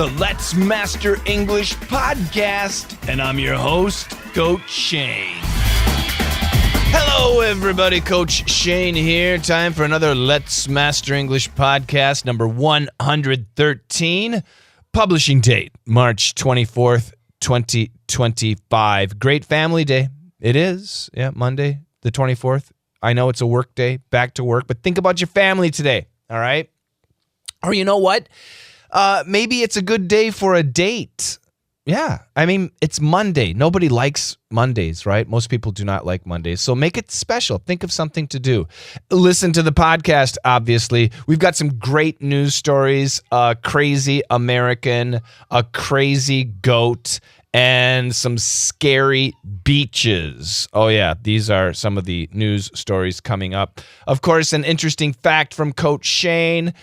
the Let's Master English podcast, and I'm your host, Coach Shane. Hello, everybody. Coach Shane here. Time for another Let's Master English podcast, number 113. Publishing date, March 24th, 2025. Great family day. It is. Yeah, Monday, the 24th. I know it's a work day, back to work, but think about your family today, all right? Or you know what? Maybe it's a good day for a date. Yeah, I mean, it's Monday. Nobody likes Mondays, right? Most people do not like Mondays. So make it special. Think of something to do. Listen to the podcast, obviously. We've got some great news stories, a crazy American, a crazy goat, and some scary beaches. Oh, yeah, these are some of the news stories coming up. Of course, an interesting fact from Coach Shane.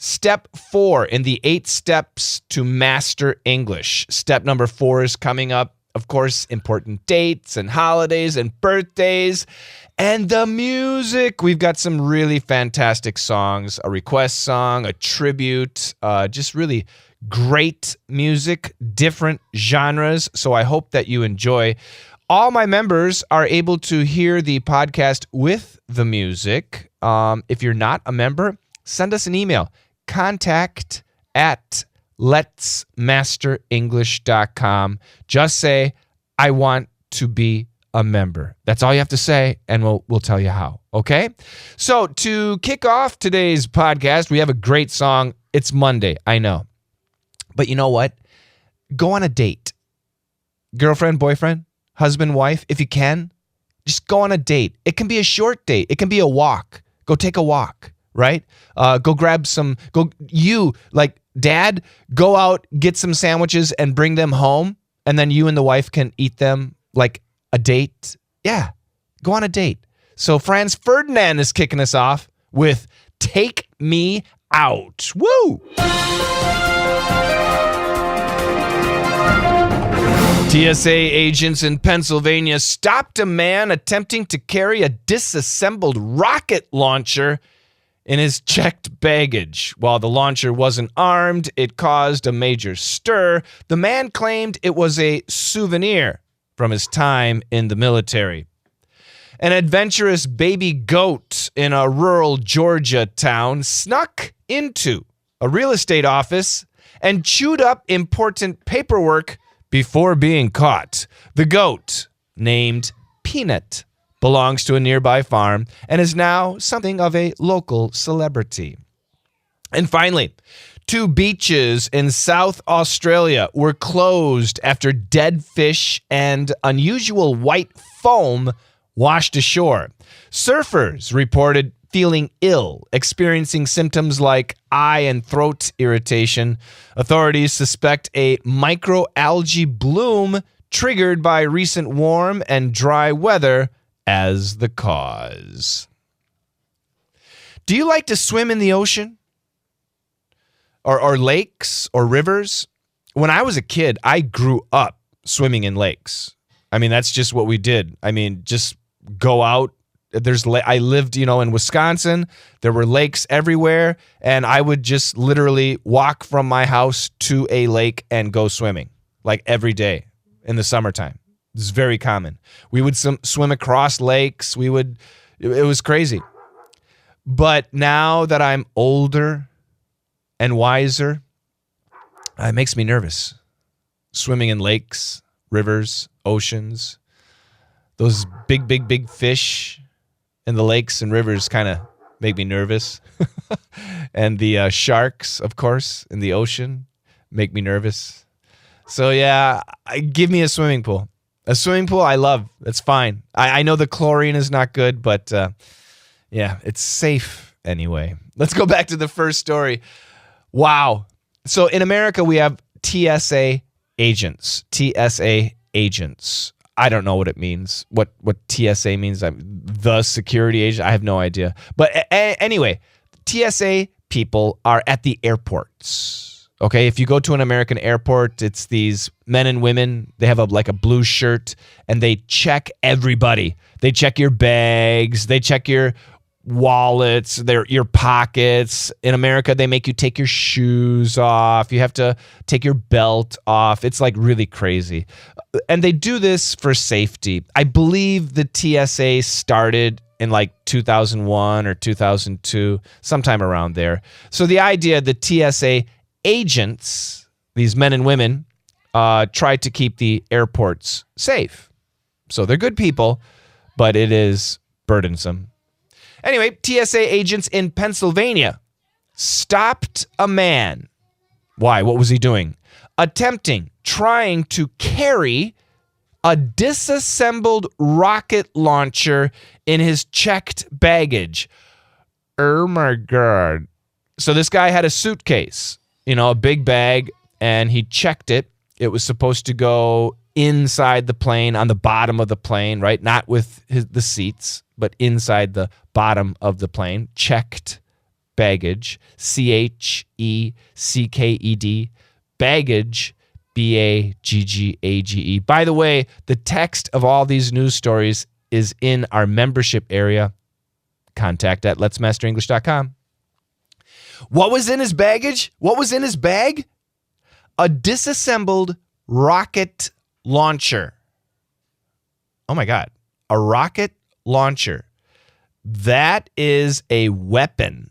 Step 4 in the 8 steps to master English. Step number 4 is coming up. Of course, important dates and holidays and birthdays and the music. We've got some really fantastic songs, a request song, a tribute, just really great music, different genres. So I hope that you enjoy. All my members are able to hear the podcast with the music. If you're not a member, send us an email. contact@letsmasterenglish.com. Just say, I want to be a member. That's all you have to say, and we'll tell you how, okay? So to kick off today's podcast, we have a great song. It's Monday, I know. But you know what? Go on a date. Girlfriend, boyfriend, husband, wife, if you can, just go on a date. It can be a short date. It can be a walk. Go take a walk. Right? Go grab some, dad, go out, get some sandwiches and bring them home. And then you and the wife can eat them like a date. Yeah, go on a date. So Franz Ferdinand is kicking us off with Take Me Out. Woo! TSA agents in Pennsylvania stopped a man attempting to carry a disassembled rocket launcher in his checked baggage. While the launcher wasn't armed, it caused a major stir. The man claimed it was a souvenir from his time in the military. An adventurous baby goat in a rural Georgia town snuck into a real estate office and chewed up important paperwork before being caught. The goat, named Peanut, belongs to a nearby farm and is now something of a local celebrity. And finally, 2 beaches in South Australia were closed after dead fish and unusual white foam washed ashore. Surfers reported feeling ill, experiencing symptoms like eye and throat irritation. Authorities suspect a microalgae bloom triggered by recent warm and dry weather as the cause. Do you like to swim in the ocean? Or lakes or rivers? When I was a kid, I grew up swimming in lakes. I mean, that's just what we did. I mean, just go out. I lived, in Wisconsin. There were lakes everywhere, and I would just literally walk from my house to a lake and go swimming, like every day in the summertime. It's very common. We would swim across lakes. It was crazy. But now that I'm older and wiser, it makes me nervous. Swimming in lakes, rivers, oceans, those big, big, big fish in the lakes and rivers kind of make me nervous. And the sharks, of course, in the ocean make me nervous. So yeah, give me a swimming pool. A swimming pool, I love. That's fine. I know the chlorine is not good, but yeah, it's safe anyway. Let's go back to the first story. Wow. So in America, we have TSA agents. TSA agents. I don't know what it means. What TSA means. The security agent. I have no idea. But anyway, TSA people are at the airports. Okay, if you go to an American airport, it's these men and women. They have a blue shirt, and they check everybody. They check your bags. They check your wallets, your pockets. In America, they make you take your shoes off. You have to take your belt off. It's like really crazy. And they do this for safety. I believe the TSA started in like 2001 or 2002, sometime around there. So the idea, the TSA agents, these men and women, try to keep the airports safe. So they're good people, but it is burdensome. Anyway, TSA agents in Pennsylvania stopped a man. Why? What was he doing? Trying to carry a disassembled rocket launcher in his checked baggage. Oh my God. So this guy had a suitcase, a big bag, and he checked it. It was supposed to go inside the plane, on the bottom of the plane, right? Not with the seats, but inside the bottom of the plane. Checked baggage. CHECKED. Baggage. BAGGAGE. By the way, the text of all these news stories is in our membership area. Contact at letsmasterenglish.com. What was in his baggage? What was in his bag? A disassembled rocket launcher. Oh my God. A rocket launcher. That is a weapon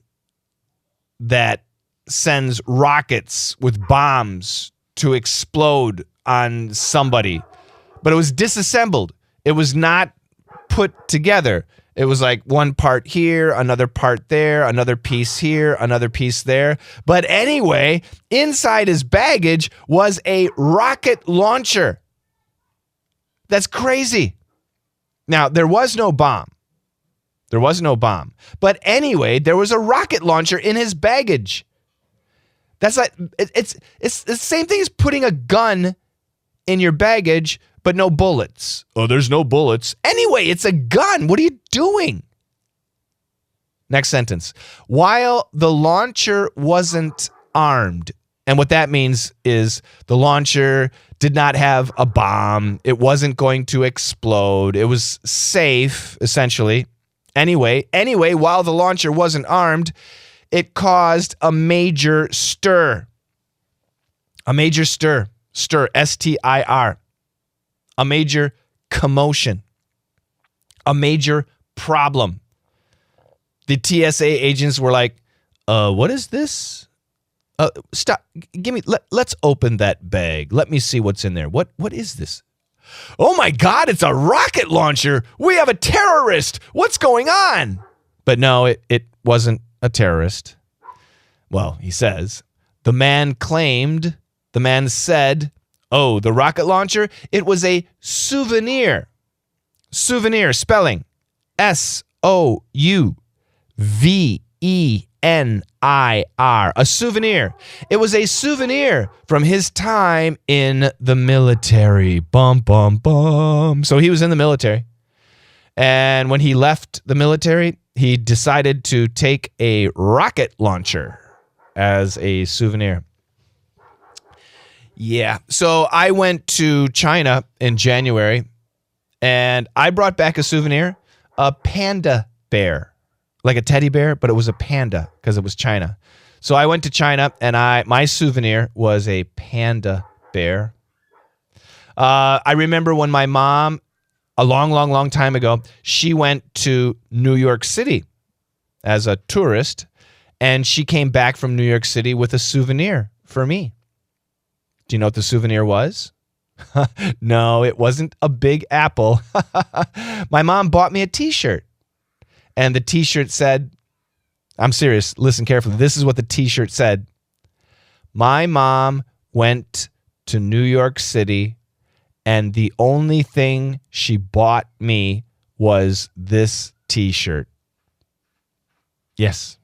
that sends rockets with bombs to explode on somebody. But it was disassembled. It was not put together. It was like one part here, another part there, another piece here, another piece there. But anyway, inside his baggage was a rocket launcher. That's crazy. Now, there was no bomb. There was no bomb. But anyway, there was a rocket launcher in his baggage. That's like, it's the same thing as putting a gun in your baggage, but no bullets. Oh, there's no bullets. Anyway, it's a gun. What are you doing? Next sentence. While the launcher wasn't armed, and what that means is the launcher did not have a bomb. It wasn't going to explode. It was safe, essentially. Anyway, while the launcher wasn't armed, it caused a major stir. A major stir. Stir, S-T-I-R. A major commotion. A major problem. The TSA agents were like, what is this? Stop. Let's open that bag. Let me see what's in there. What is this? Oh my God, it's a rocket launcher. We have a terrorist. What's going on? But no, it wasn't a terrorist. Well, he says. The man said, oh, the rocket launcher, it was a souvenir. Souvenir, spelling SOUVENIR. A souvenir. It was a souvenir from his time in the military. Bum, bum, bum. So he was in the military. And when he left the military, he decided to take a rocket launcher as a souvenir. Yeah. So I went to China in January, and I brought back a souvenir, a panda bear. Like a teddy bear, but it was a panda because it was China. So I went to China, and my souvenir was a panda bear. I remember when my mom, a long time ago, she went to New York City as a tourist, and she came back from New York City with a souvenir for me. Do you know what the souvenir was? No, it wasn't a big apple. My mom bought me a T-shirt. And the T-shirt said, I'm serious, listen carefully. This is what the T-shirt said. My mom went to New York City, and the only thing she bought me was this T-shirt. Yes,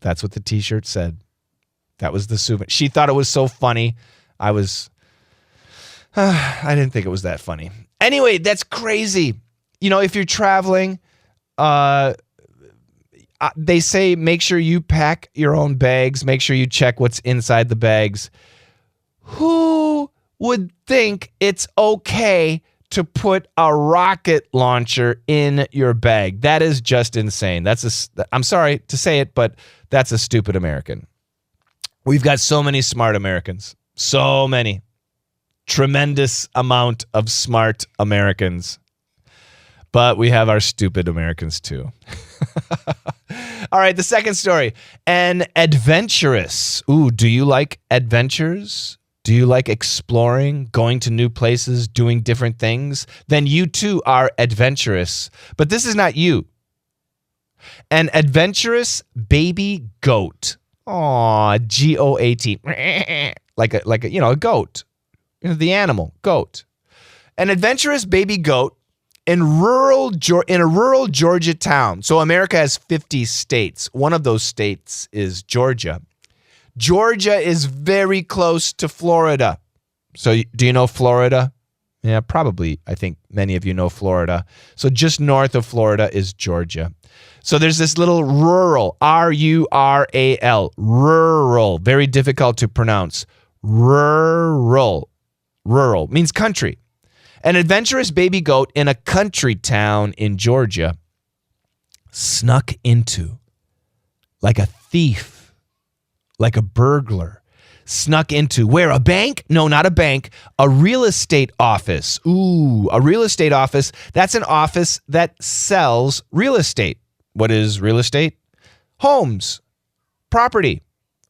that's what the T-shirt said. That was the souvenir. She thought it was so funny. I didn't think it was that funny. Anyway, that's crazy. You know, if you're traveling, they say make sure you pack your own bags. Make sure you check what's inside the bags. Who would think it's okay to put a rocket launcher in your bag. That is just insane. I'm sorry to say it, but that's a stupid American. We've got so many smart Americans. So many. Tremendous amount of smart Americans. But we have our stupid Americans too. All right, the second story. An adventurous. Ooh, do you like adventures? Do you like exploring, going to new places, doing different things? Then you too are adventurous. But this is not you. An adventurous baby goat. Aw, G-O-A-T. Like a goat. The animal, goat. An adventurous baby goat in a rural Georgia town. So America has 50 states. One of those states is Georgia. Georgia is very close to Florida. So do you know Florida? Yeah, probably. I think many of you know Florida. So just north of Florida is Georgia. So there's this little rural, R-U-R-A-L, rural, very difficult to pronounce. Rural means country. An adventurous baby goat in a country town in Georgia snuck into, like a thief, like a burglar, snuck into, where, a bank? No, not a bank, a real estate office. Ooh, a real estate office. That's an office that sells real estate. What is real estate? Homes, property,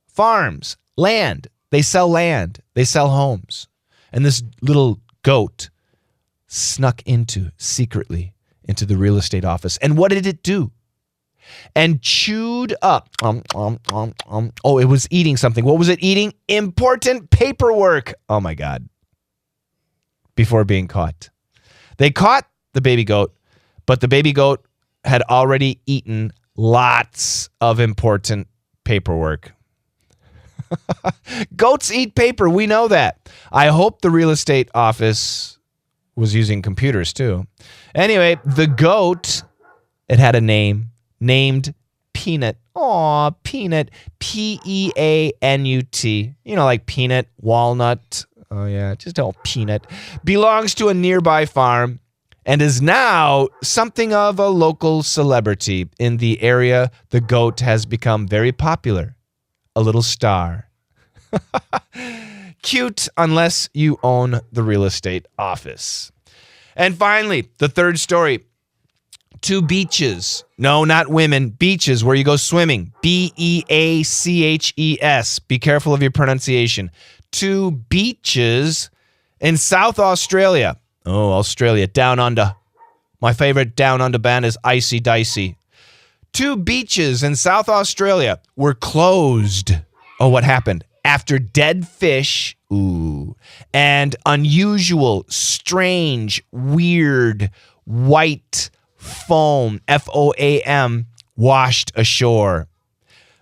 farms, land. They sell land. They sell homes. And this little goat snuck secretly into the real estate office. And what did it do? And chewed up. Oh, it was eating something. What was it eating? Important paperwork. Oh, my God. Before being caught. They caught the baby goat, but the baby goat had already eaten lots of important paperwork. Goats eat paper. We know that. I hope the real estate office was using computers too. Anyway, the goat, it had a name named Peanut. Aw, Peanut. P-E-A-N-U-T. Like peanut, walnut. Oh, yeah, just all peanut. Belongs to a nearby farm and is now something of a local celebrity. In the area, the goat has become very popular. A little star. Cute unless you own the real estate office. And finally, the third story. 2 beaches. No, not women. Beaches where you go swimming. B-E-A-C-H-E-S. Be careful of your pronunciation. 2 beaches in South Australia. Oh, Australia. Down under. My favorite down under band is Icy Dicey. 2 beaches in South Australia were closed. Oh, what happened? After dead fish, and unusual, strange, weird, white foam, F-O-A-M, washed ashore.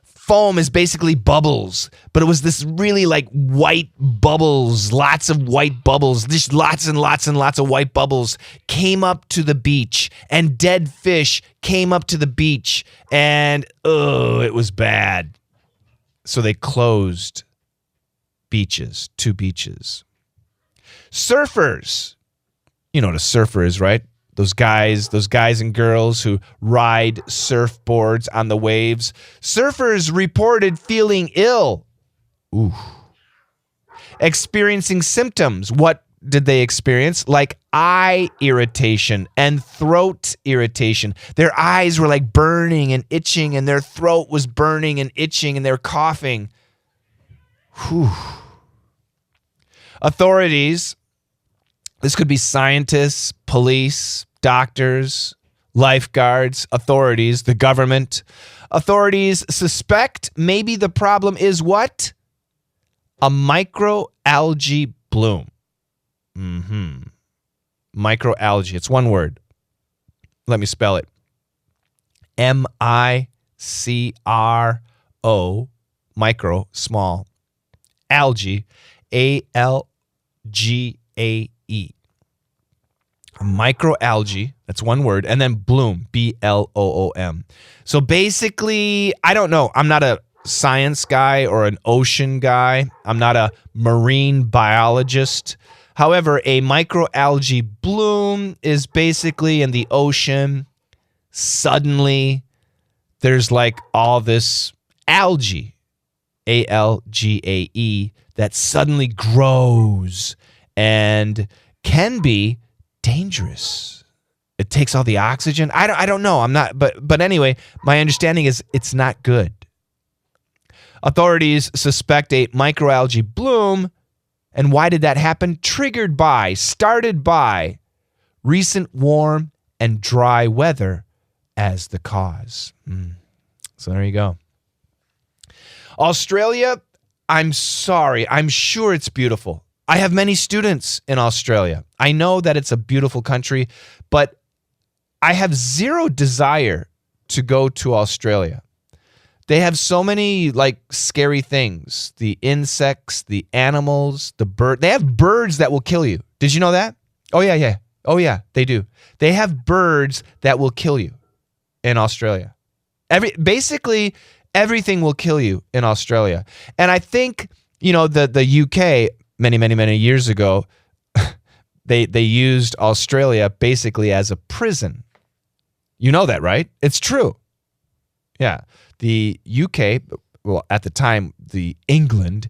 Foam is basically bubbles, but it was this really like white bubbles, lots of white bubbles, just lots and lots and lots of white bubbles came up to the beach, and dead fish came up to the beach, and it was bad. So they closed beaches, 2 beaches. Surfers. You know what a surfer is, right? Those guys and girls who ride surfboards on the waves. Surfers reported feeling ill. Ooh. Experiencing symptoms. What did they experience? Like eye irritation and throat irritation. Their eyes were like burning and itching, and their throat was burning and itching, and they're coughing. Whew. Authorities, this could be scientists, police, doctors, lifeguards, authorities, the government. Authorities suspect maybe the problem is what? A microalgae bloom. Microalgae. It's one word. Let me spell it. M-I-C-R-O, micro, small, algae, A-L-G-A-E. Microalgae, that's one word, and then bloom, B-L-O-O-M. So basically, I don't know. I'm not a science guy or an ocean guy. I'm not a marine biologist. However, a microalgae bloom is basically in the ocean. Suddenly, there's like all this algae, ALGAE, that suddenly grows and can be dangerous. It takes all the oxygen. I don't know. I'm not, but anyway, my understanding is it's not good. Authorities suspect a microalgae bloom. And why did that happen? Started by recent warm and dry weather as the cause. So there you go. Australia, I'm sorry. I'm sure it's beautiful. I have many students in Australia. I know that it's a beautiful country, but I have zero desire to go to Australia. They have so many like scary things. The insects, the animals, the bird. They have birds that will kill you. Did you know that? Oh yeah. Oh yeah, they do. They have birds that will kill you in Australia. Basically everything will kill you in Australia. And I think, the UK many years ago, they used Australia basically as a prison. You know that, right? It's true. Yeah. The UK, well, at the time, England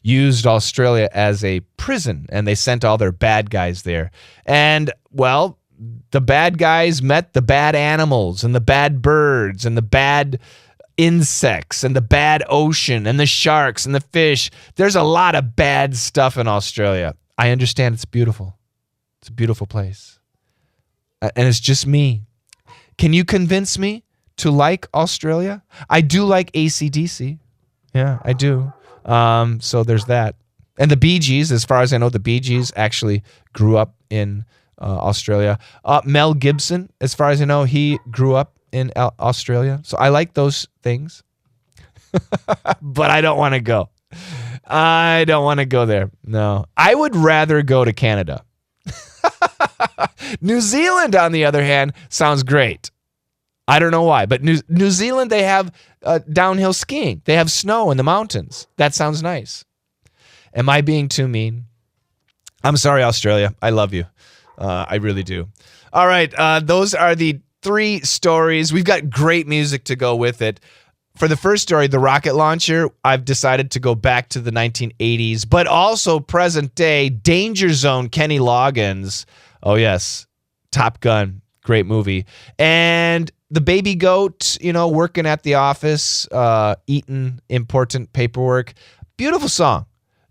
used Australia as a prison, and they sent all their bad guys there. And, well, the bad guys met the bad animals and the bad birds and the bad insects and the bad ocean and the sharks and the fish. There's a lot of bad stuff in Australia. I understand it's beautiful. It's a beautiful place. And it's just me. Can you convince me to like Australia? I do like AC/DC. Yeah, I do. So there's that. And the Bee Gees, as far as I know, the Bee Gees actually grew up in Australia. Mel Gibson, as far as I know, he grew up in Australia. So I like those things. But I don't want to go. I don't want to go there. No. I would rather go to Canada. New Zealand, on the other hand, sounds great. I don't know why, but New Zealand, they have downhill skiing. They have snow in the mountains. That sounds nice. Am I being too mean? I'm sorry, Australia. I love you. I really do. All right, those are the 3 stories. We've got great music to go with it. For the first story, the rocket launcher, I've decided to go back to the 1980s, but also present day, Danger Zone, Kenny Loggins. Oh, yes, Top Gun, great movie. And the baby goat, working at the office, eating important paperwork. Beautiful song.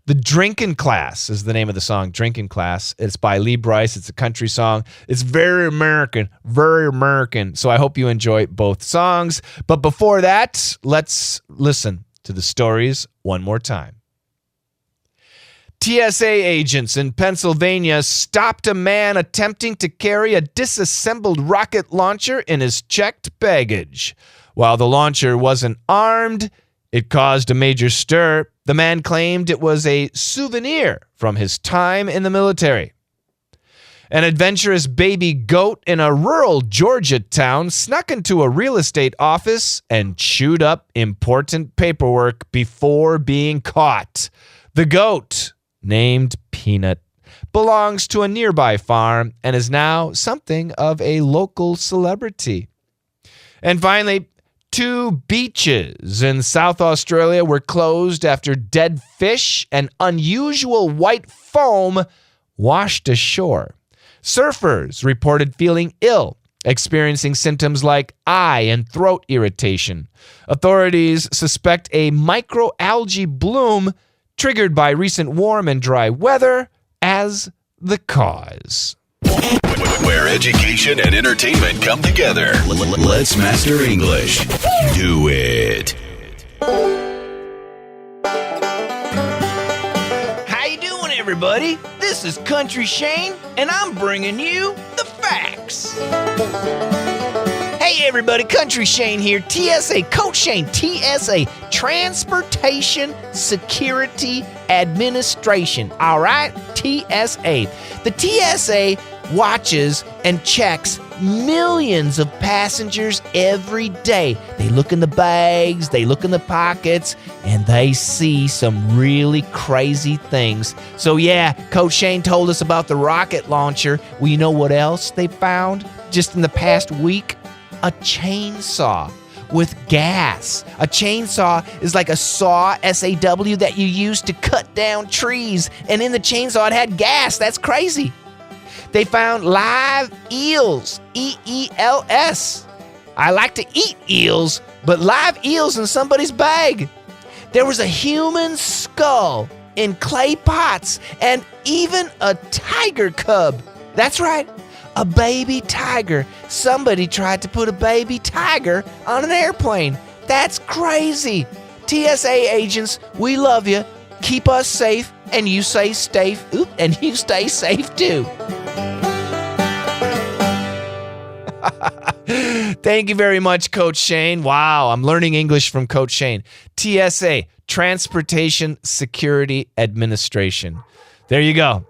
The Drinkin' Class is the name of the song, Drinkin' Class. It's by Lee Brice. It's a country song. It's very American, very American. So I hope you enjoy both songs. But before that, let's listen to the stories one more time. TSA agents in Pennsylvania stopped a man attempting to carry a disassembled rocket launcher in his checked baggage. While the launcher wasn't armed, it caused a major stir. The man claimed it was a souvenir from his time in the military. An adventurous baby goat in a rural Georgia town snuck into a real estate office and chewed up important paperwork before being caught. The goat, named Peanut, belongs to a nearby farm and is now something of a local celebrity. And finally, 2 beaches in South Australia were closed after dead fish and unusual white foam washed ashore. Surfers reported feeling ill, experiencing symptoms like eye and throat irritation. Authorities suspect a microalgae bloom triggered by recent warm and dry weather as the cause. Where education and entertainment come together. Let's master English. Do it. How you doing, everybody? This is Country Shane, and I'm bringing you the facts. Hey, everybody, Country Shane here. TSA, Coach Shane, TSA, Transportation Security Administration. All right, TSA. The TSA watches and checks millions of passengers every day. They look in the bags, they look in the pockets, and they see some really crazy things. So yeah, Coach Shane told us about the rocket launcher. Well, you know what else they found just in the past week? A chainsaw with gas. A chainsaw is like a saw, S-A-W, that you use to cut down trees. And in the chainsaw, it had gas. That's crazy. They found live eels, E-E-L-S. I like to eat eels, but live eels in somebody's bag. There was a human skull in clay pots and even a tiger cub. That's right, a baby tiger. Somebody tried to put a baby tiger on an airplane. That's crazy. TSA agents, we love you. Keep us safe, and you stay safe. And you stay safe too. Thank you very much, Coach Shane. Wow, I'm learning English from Coach Shane. TSA, Transportation Security Administration. There you go.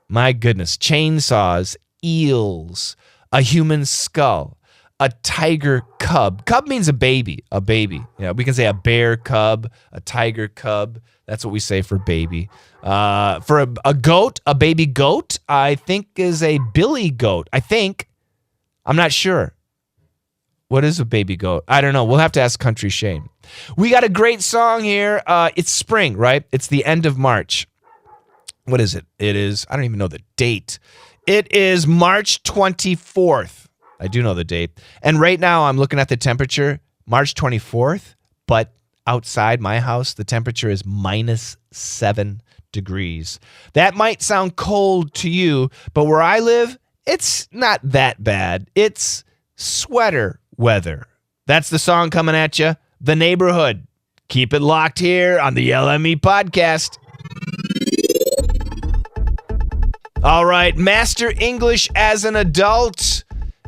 My goodness. Chainsaws, eels, a human skull, a tiger cub. Cub means a baby, a baby. Yeah, we can say a bear cub, a tiger cub. That's what we say for baby. For a goat, a baby goat, I think is a billy goat. I'm not sure. What is a baby goat? I don't know. We'll have to ask Country Shane. We got a great song here. It's spring, right? It's the end of March. What is it? It is, I don't even know the date. It is March 24th. I do know the date. And right now I'm looking at the temperature, March 24th, but outside my house, the temperature is -7 degrees. That might sound cold to you, but where I live, it's not that bad. It's sweater weather. That's the song coming at you, The Neighborhood. Keep it locked here on the LME podcast. All right, master English as an adult.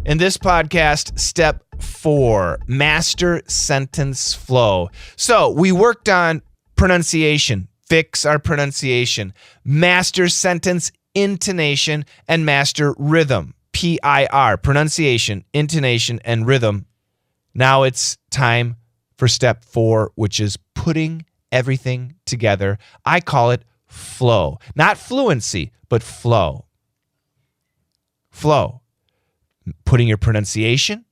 In this podcast, step 4, master sentence flow. So we worked on pronunciation, fix our pronunciation, master sentence intonation, and master rhythm, P-I-R, pronunciation, intonation, and rhythm. Now it's time for step 4, which is putting everything together. I call it flow. Not fluency, but flow. Flow. Putting your pronunciation,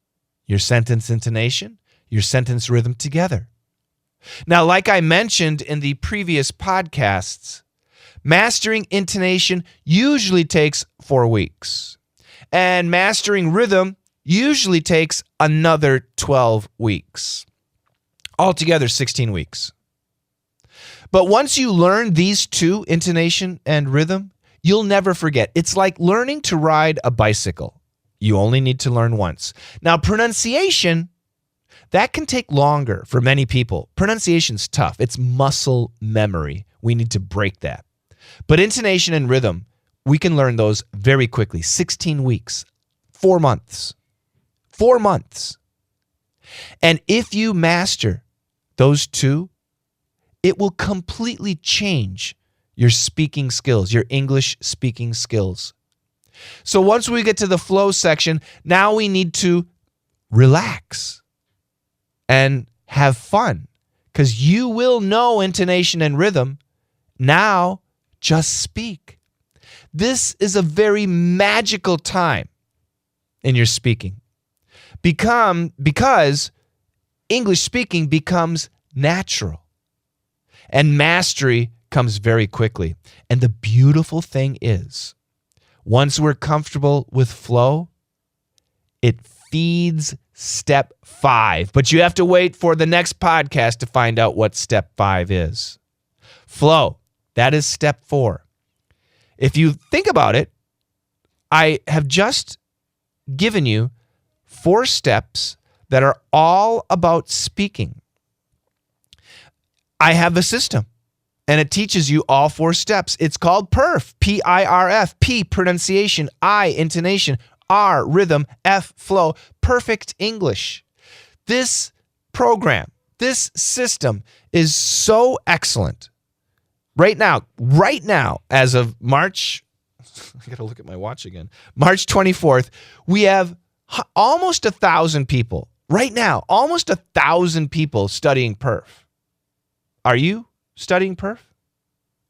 your sentence intonation, your sentence rhythm together. Now, like I mentioned in the previous podcasts, mastering intonation usually takes 4 weeks, and mastering rhythm usually takes another 12 weeks. Altogether, 16 weeks. But once you learn these two, intonation and rhythm, you'll never forget. It's like learning to ride a bicycle. You only need to learn once. Now, pronunciation, that can take longer for many people. Pronunciation's tough. It's muscle memory. We need to break that. But intonation and rhythm, we can learn those very quickly. 16 weeks, 4 months. 4 months. And if you master those two, it will completely change your speaking skills, your English speaking skills. So once we get to the flow section, now we need to relax and have fun, because you will know intonation and rhythm. Now, just speak. This is a very magical time in your speaking. Because English speaking becomes natural. And mastery comes very quickly. And the beautiful thing is, once we're comfortable with flow, it feeds step 5. But you have to wait for the next podcast to find out what step 5 is. Flow, that is step 4. If you think about it, I have just given you 4 steps that are all about speaking. I have a system, and it teaches you all 4 steps. It's called PERF, P-I-R-F, P, pronunciation, I, intonation, R, rhythm, F, flow, perfect English. This program, this system is so excellent. Right now, as of March I got to look at my watch again. March 24th, we have almost 1,000 people right now, almost 1,000 people studying perf. Are you studying perf?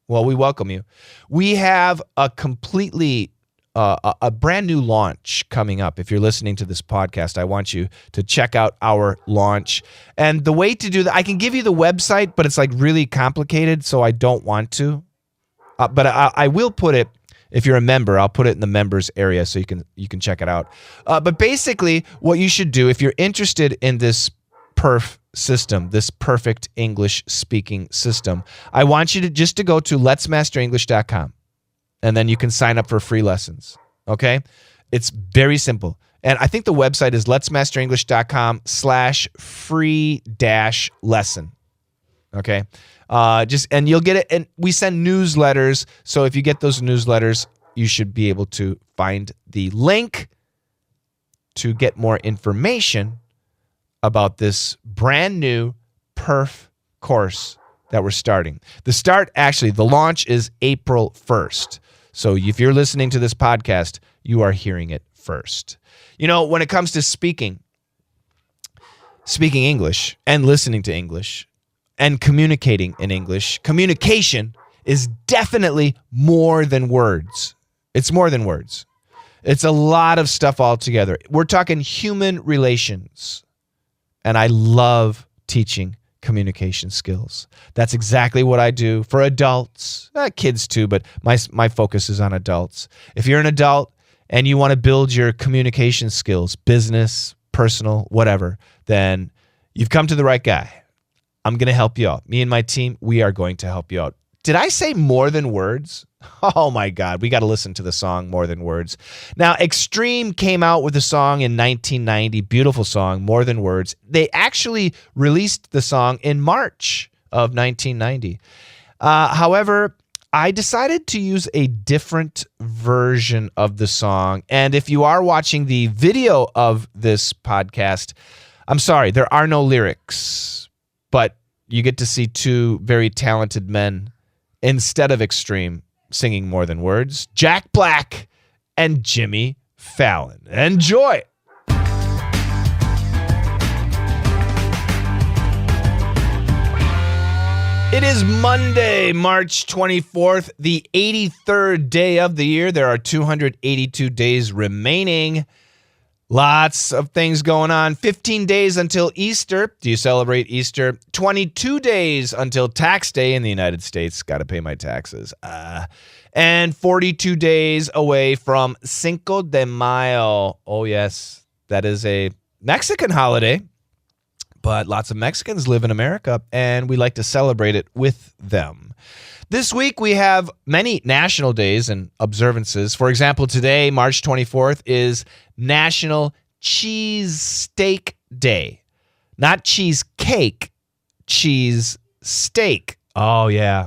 Well, we welcome you. We have a completely a brand new launch coming up. If you're listening to this podcast, I want you to check out our launch. And the way to do that, I can give you the website, but it's like really complicated, so I don't want to. But I will put it, if you're a member, I'll put it in the members area so you can check it out. But basically, what you should do if you're interested in this perf system, this perfect English speaking system, I want you to just to go to letsmasterenglish.com. And then you can sign up for free lessons, okay? It's very simple. And I think the website is letsmasterenglish.com/free-lesson, okay? And you'll get it. And we send newsletters. So if you get those newsletters, you should be able to find the link to get more information about this brand new perf course that we're starting. The launch is April 1st. So if you're listening to this podcast, you are hearing it first. You know, when it comes to speaking English and listening to English and communicating in English, communication is definitely more than words. It's more than words. It's a lot of stuff altogether. We're talking human relations. And I love teaching communication skills. That's exactly what I do for adults, kids too, but my focus is on adults. If you're an adult and you want to build your communication skills, business, personal, whatever, then you've come to the right guy. I'm going to help you out. Me and my team, we are going to help you out. Did I say more than words? Oh my God, we got to listen to the song More Than Words. Now, Extreme came out with a song in 1990, beautiful song, More Than Words. They actually released the song in March of 1990. However, I decided to use a different version of the song. And if you are watching the video of this podcast, I'm sorry, there are no lyrics, but you get to see two very talented men instead of Extreme singing More Than Words, Jack Black and Jimmy Fallon. Enjoy. It is Monday, March 24th, the 83rd day of the year. There are 282 days remaining. Lots of things going on. 15 days until Easter. Do you celebrate Easter? 22 days until tax day in the United States. Got to pay my taxes. And 42 days away from Cinco de Mayo. Oh, yes. That is a Mexican holiday. But lots of Mexicans live in America, and we like to celebrate it with them. This week, we have many national days and observances. For example, today, March 24th, is National Cheese Steak Day. Not cheesecake, cheese steak. Oh, yeah.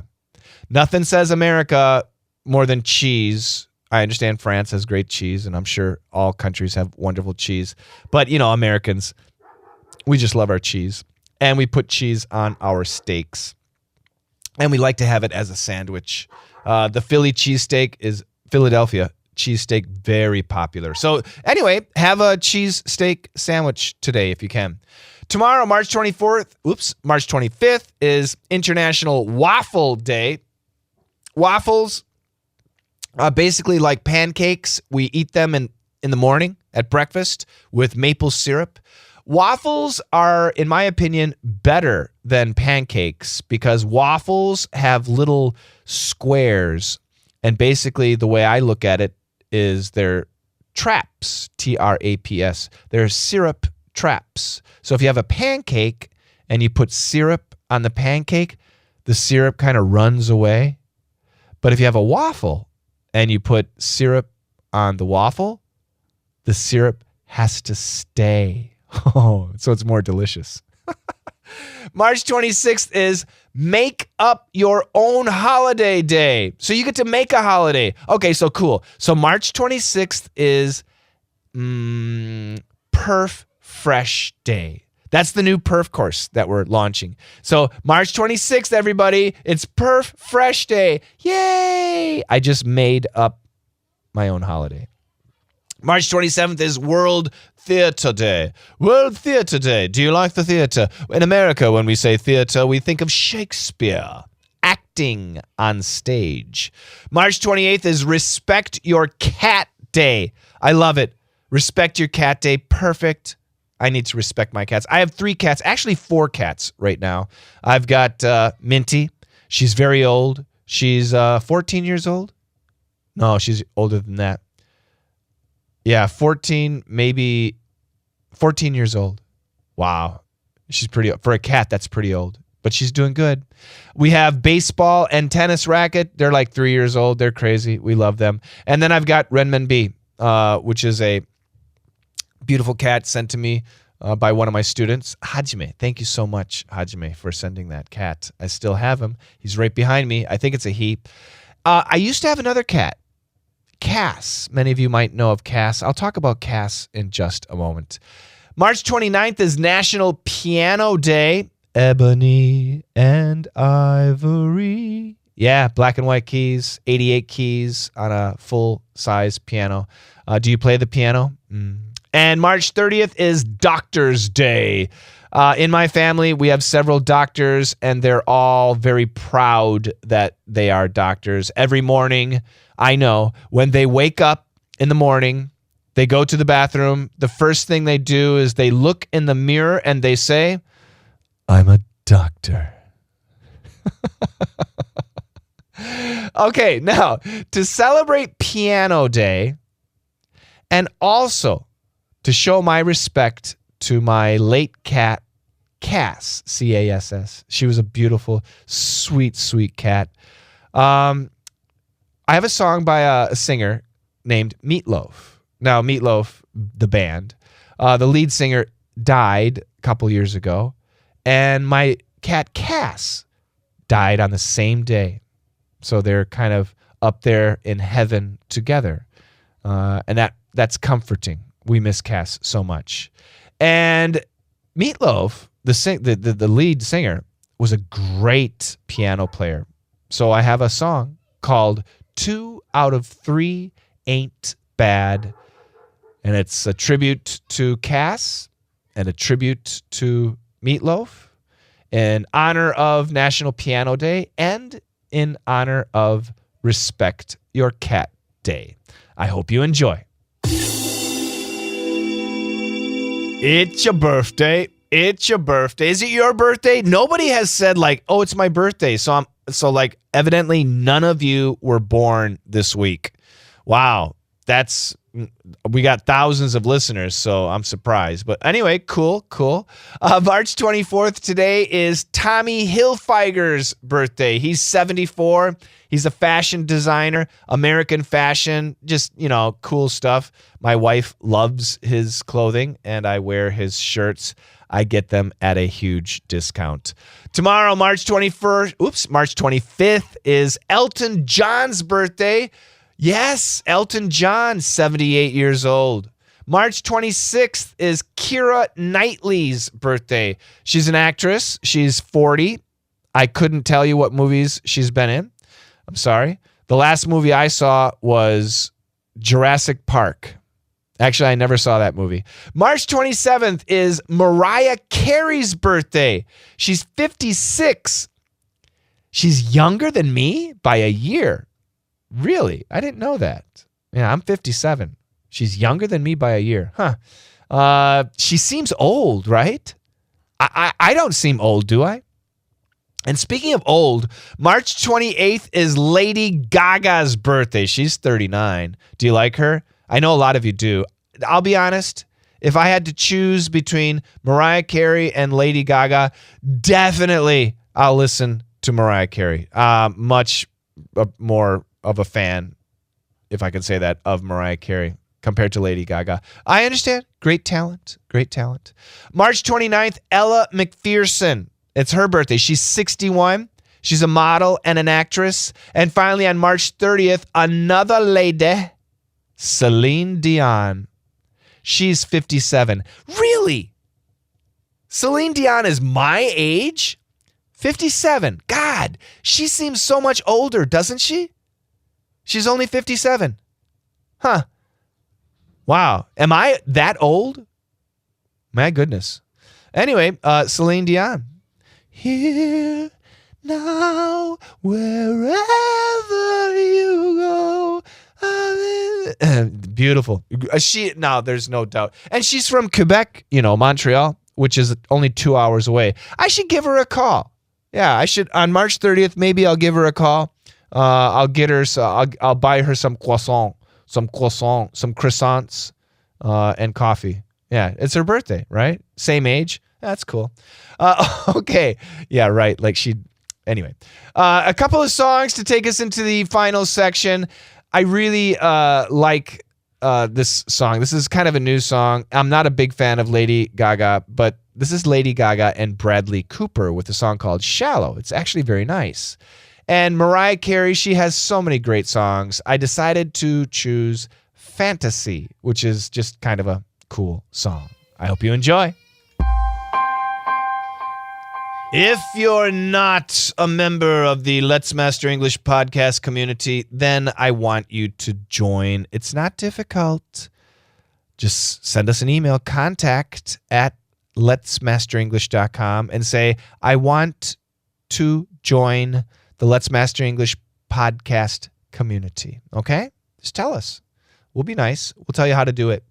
Nothing says America more than cheese. I understand France has great cheese, and I'm sure all countries have wonderful cheese. But, you know, Americans, we just love our cheese. And we put cheese on our steaks. And we like to have it as a sandwich. The Philly cheesesteak is Philadelphia cheesesteak, very popular. So anyway, have a cheesesteak sandwich today if you can. Tomorrow, March 25th is International Waffle Day. Waffles, basically like pancakes. We eat them in the morning at breakfast with maple syrup. Waffles are, in my opinion, better than pancakes because waffles have little squares. And basically, the way I look at it is they're traps, T-R-A-P-S. They're syrup traps. So if you have a pancake and you put syrup on the pancake, the syrup kind of runs away. But if you have a waffle and you put syrup on the waffle, the syrup has to stay. Oh, so it's more delicious. March 26th is Make Up Your Own Holiday Day. So you get to make a holiday. Okay, so cool. So March 26th is Perf Fresh Day. That's the new Perf course that we're launching. So March 26th, everybody, it's Perf Fresh Day. Yay! I just made up my own holiday. March 27th is World Theater Day. World Theater Day. Do you like the theater? In America, when we say theater, we think of Shakespeare acting on stage. March 28th is Respect Your Cat Day. I love it. Respect Your Cat Day. Perfect. I need to respect my cats. I have 3 cats, actually 4 cats right now. I've got Minty. She's very old. She's 14 years old. No, she's older than that. Yeah, 14, maybe 14 years old. Wow. She's pretty old. For a cat, that's pretty old. But she's doing good. We have baseball and tennis racket. They're like 3 years old. They're crazy. We love them. And then I've got Renman B, which is a beautiful cat sent to me by one of my students. Hajime. Thank you so much, Hajime, for sending that cat. I still have him. He's right behind me. I think it's a he. I used to have another cat. Cass. Many of you might know of Cass. I'll talk about Cass in just a moment. March 29th is National Piano Day. Ebony and ivory. Yeah, black and white keys, 88 keys on a full-size piano. Do you play the piano? And March 30th is Doctor's Day. In my family, we have several doctors, and they're all very proud that they are doctors. Every morning, I know, when they wake up in the morning, they go to the bathroom. The first thing they do is they look in the mirror and they say, I'm a doctor. Okay, now, to celebrate Piano Day and also to show my respect to my late cat, Cass, C-A-S-S. She was a beautiful, sweet, sweet cat. I have a song by a singer named Meatloaf. Now, Meatloaf, the band, the lead singer died a couple years ago, and my cat Cass died on the same day. So they're kind of up there in heaven together, and that's comforting. We miss Cass so much. And Meatloaf, the lead singer, was a great piano player. So I have a song called 2 out of 3 Ain't Bad. And it's a tribute to Cass and a tribute to Meatloaf in honor of National Piano Day and in honor of Respect Your Cat Day. I hope you enjoy. It's your birthday. It's your birthday. Is it your birthday? Nobody has said like, oh, it's my birthday. So evidently none of you were born this week. Wow. We got thousands of listeners, so I'm surprised. But anyway, cool. March 24th today is Tommy Hilfiger's birthday. He's 74. He's a fashion designer, American fashion, just, cool stuff. My wife loves his clothing, and I wear his shirts. I get them at a huge discount. Tomorrow, March 25th is Elton John's birthday. Yes, Elton John, 78 years old. March 26th is Keira Knightley's birthday. She's an actress. She's 40. I couldn't tell you what movies she's been in. I'm sorry. The last movie I saw was Jurassic Park. Actually, I never saw that movie. March 27th is Mariah Carey's birthday. She's 56. She's younger than me by a year. Really? I didn't know that. Yeah, I'm 57. She's younger than me by a year. Huh. She seems old, right? I don't seem old, do I? And speaking of old, March 28th is Lady Gaga's birthday. She's 39. Do you like her? I know a lot of you do. I'll be honest. If I had to choose between Mariah Carey and Lady Gaga, definitely I'll listen to Mariah Carey. Much more of a fan, if I can say that, of Mariah Carey compared to Lady Gaga. I understand. Great talent. March 29th, Ella McPherson. It's her birthday. She's 61. She's a model and an actress. And finally, on March 30th, another lady, Celine Dion. She's 57. Really? Celine Dion is my age? 57. God, she seems so much older, doesn't she? She's only 57. Huh. Wow. Am I that old? My goodness. Anyway, Celine Dion. Here, now, wherever you go. Beautiful. There's no doubt. And she's from Quebec, Montreal, which is only 2 hours away. I should give her a call. Yeah, I should. On March 30th, maybe I'll give her a call. I'll get her. I'll buy her some croissants, some croissants, and coffee. Yeah, it's her birthday, right? Same age. That's cool. Okay. Yeah, right. Anyway, a couple of songs to take us into the final section. I really like this song. This is kind of a new song. I'm not a big fan of Lady Gaga, but this is Lady Gaga and Bradley Cooper with a song called Shallow. It's actually very nice. And Mariah Carey, she has so many great songs. I decided to choose Fantasy, which is just kind of a cool song. I hope you enjoy. If you're not a member of the Let's Master English podcast community, then I want you to join. It's not difficult. Just send us an email, contact@letsmasterenglish.com, and say, I want to join the Let's Master English podcast community. Okay? Just tell us. We'll be nice. We'll tell you how to do it.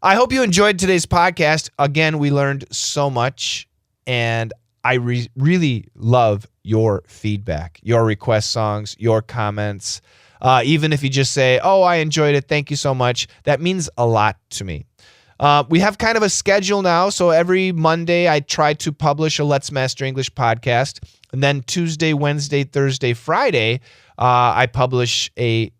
I hope you enjoyed today's podcast. Again, we learned so much, and I really love your feedback, your request songs, your comments. Even if you just say, oh, I enjoyed it, thank you so much. That means a lot to me. We have kind of a schedule now. So every Monday, I try to publish a Let's Master English podcast. And then Tuesday, Wednesday, Thursday, Friday, I publish a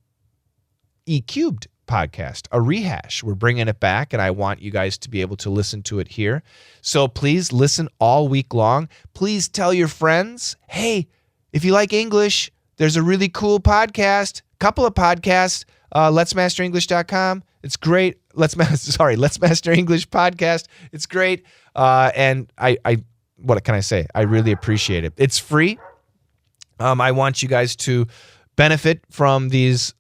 𝐸∞ podcast, a rehash. We're bringing it back, and I want you guys to be able to listen to it here. So please listen all week long. Please tell your friends, hey, if you like English, there's a really cool podcast, couple of podcasts, letsmasterenglish.com. It's great. Let's Master English podcast. It's great. And I what can I say? I really appreciate it. It's free. I want you guys to benefit from these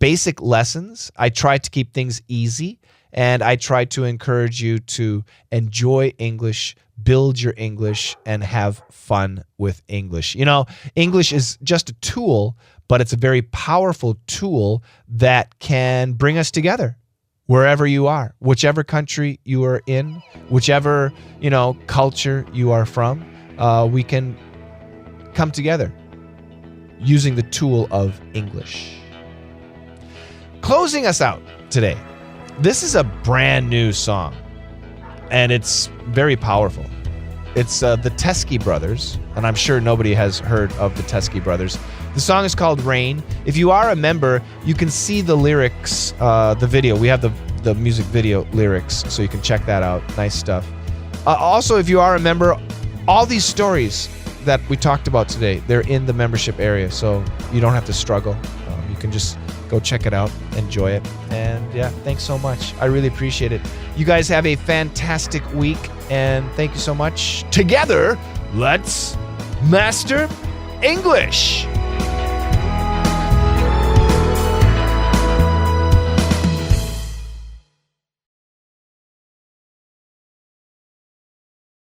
basic lessons. I try to keep things easy, and I try to encourage you to enjoy English, build your English, and have fun with English. English is just a tool, but it's a very powerful tool that can bring us together wherever you are, whichever country you are in, whichever, culture you are from. We can come together using the tool of English. Closing us out today, this is a brand new song, and it's very powerful. It's the Teskey Brothers, and I'm sure nobody has heard of the Teskey Brothers. The song is called Rain. If you are a member, you can see the lyrics, the video. We have the music video lyrics, so you can check that out. Nice stuff. Also, if you are a member, all these stories that we talked about today, they're in the membership area, so you don't have to struggle. You can just go check it out, enjoy it, and yeah, thanks so much. I really appreciate it. You guys have a fantastic week, and thank you so much. Together, let's master English.